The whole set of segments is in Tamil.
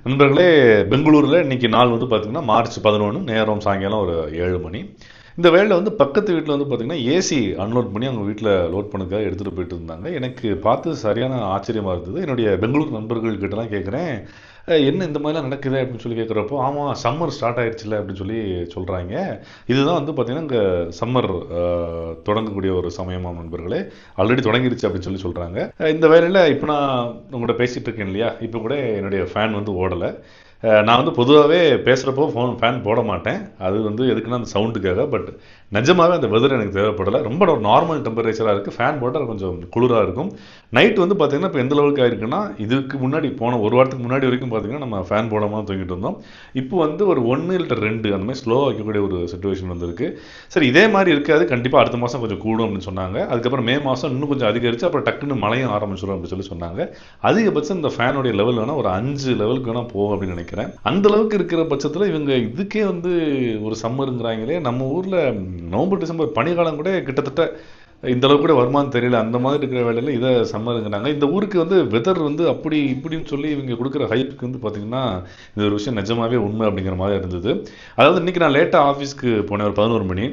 நண்பர்களே, பெங்களூரில் இன்றைக்கி நாள் வந்து பார்த்திங்கன்னா மார்ச் 11, நேரம் சாயங்காலம் ஒரு 7 மணி. இந்த வேளையில் வந்து பக்கத்து வீட்டில் வந்து பார்த்திங்கன்னா ஏசி அன்லோட் பண்ணி அவங்க வீட்டில் லோட் பண்ணதுக்காக எடுத்துகிட்டு போயிட்டு இருந்தாங்க. எனக்கு பார்த்து சரியான ஆச்சரியமாக இருந்தது. என்னுடைய பெங்களூர் நண்பர்கள் கிட்டலாம் கேட்குறேன், என்ன இந்த மாதிரிலாம் நடக்குது அப்படின்னு சொல்லி கேட்குறப்போ, ஆமாம் சம்மர் ஸ்டார்ட் ஆயிடுச்சுல அப்படின்னு சொல்லி சொல்கிறாங்க. இதுதான் வந்து பார்த்திங்கன்னா இங்கே சம்மர் தொடங்கக்கூடிய ஒரு சமயமாக நண்பர்களே, ஆல்ரெடி தொடங்கிருச்சு அப்படின்னு சொல்லி சொல்கிறாங்க. இந்த வேளையில் இப்போ நான் உங்கள்கிட்ட பேசிகிட்டு இருக்கேன் இல்லையா, இப்போ கூட என்னுடைய ஃபேன் வந்து ஓடலை. நான் வந்து பொதுவாகவே பேசுகிறப்போ ஃபேன் போட மாட்டேன். அது வந்து எதுக்குன்னா அந்த சவுண்டுக்காக. பட் நிஜமாகவே அந்த வெதர் எனக்கு தேவைப்படலை. ரொம்ப ஒரு நார்மல் டெம்பரேச்சராக இருக்குது. ஃபேன் போட்டால் கொஞ்சம் குளிராக இருக்கும். நைட் வந்து பார்த்திங்கன்னா இப்போ எந்த அளவுக்கு ஆயிருக்குன்னா, இதுக்கு முன்னாடி போன ஒரு வாரத்துக்கு முன்னாடி வரைக்கும் பார்த்திங்கன்னா நம்ம ஃபேன் போடாமல் தூங்கிட்டு இருந்தோம். இப்போ வந்து ஒரு 1 இல்ல 2 அந்த மாதிரி ஸ்லோவாக வைக்கக்கூடிய ஒரு சிச்சுவேஷன் வந்திருக்கு. சரி, இதே மாதிரி இருக்காது, கண்டிப்பாக அடுத்த மாதம் கொஞ்சம் கூடும் அப்படின்னு சொன்னாங்க. அதுக்கப்புறம் மே மாதம் இன்னும் கொஞ்சம் அதிகரித்து அப்புறம் டக்குன்னு மழையும் ஆரம்பிச்சிடும் அப்படின்னு சொல்லி சொன்னாங்க. அதிகபட்சம் இந்த ஃபேனுடைய லெவல் வேணால் ஒரு 5 லெவலுக்கு வேணால் போகும் அப்படின்னு நினைக்கிறேன். அந்த அளவுக்கு இருக்கிற பட்சத்தில் இவங்க இதுக்கே வந்து ஒரு சம்மருங்கிறாங்களே. நம்ம ஊரில் நவம்பர் டிசம்பர் பனிக்காலம் கூட கிட்டத்தட்ட இந்த அளவுக்கு கூட வருமானு தெரியல. அந்த மாதிரி இருக்கிற வேலையில் இதை சம்மருங்கிறாங்க. இந்த ஊருக்கு வந்து வெதர் வந்து அப்படி இப்படின்னு சொல்லி இவங்க கொடுக்குற ஹைப்புக்கு வந்து பார்த்தீங்கன்னா இந்த ஒரு விஷயம் நிஜமாவே உண்மை அப்படிங்கிற மாதிரி இருந்தது. அதாவது இன்றைக்கி நான் லேட்டாக ஆஃபீஸ்க்கு போனேன், ஒரு 11 மணி.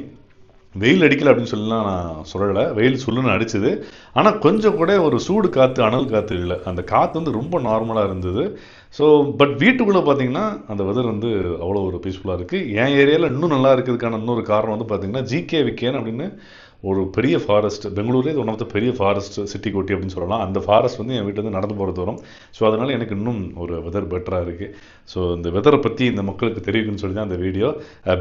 வெயில் அடிக்கலை அப்படின்னு சொல்லலாம் நான் சொல்லலை. வெயில் சொல்லுன்னு அடிச்சுது. ஆனால் கொஞ்சம் கூட ஒரு சூடு காற்று, அனல் காற்று இல்லை. அந்த காற்று வந்து ரொம்ப நார்மலாக இருந்தது. ஸோ பட் வீட்டுக்குள்ளே பார்த்தீங்கன்னா அந்த வெதர் வந்து அவ்வளோ ஒரு பீஸ்ஃபுல்லாக இருக்குது. என் ஏரியாவில் இன்னும் நல்லா இருக்கிறதுக்கான இன்னொரு காரணம் வந்து பார்த்தீங்கன்னா ஜிகே விகேன் அப்படின்னு ஒரு பெரிய ஃபாரஸ்ட், பெங்களூரே ஒன் ஆஃப் த பெரிய ஃபாரஸ்ட் சிட்டி கோட்டி அப்படின்னு சொல்லலாம். அந்த ஃபாரஸ்ட் வந்து என் வீட்டிலேருந்து நடந்து போகிறது வரும். ஸோ அதனால் எனக்கு இன்னும் ஒரு வெதர் பெட்டராக இருக்குது. ஸோ இந்த வெதரை பற்றி இந்த மக்களுக்கு தெரியுதுன்னு சொல்லி தான் அந்த வீடியோ.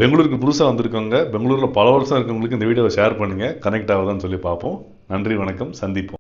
பெங்களூருக்கு புதுசாக வந்திருக்கவங்க, பெங்களூரில் பல வருஷம் இருக்கவங்களுக்கு இந்த வீடியோவை ஷேர் பண்ணுங்கள், கனெக்ட் ஆகுதான்னு சொல்லி பார்ப்போம். நன்றி, வணக்கம், சந்திப்போம்.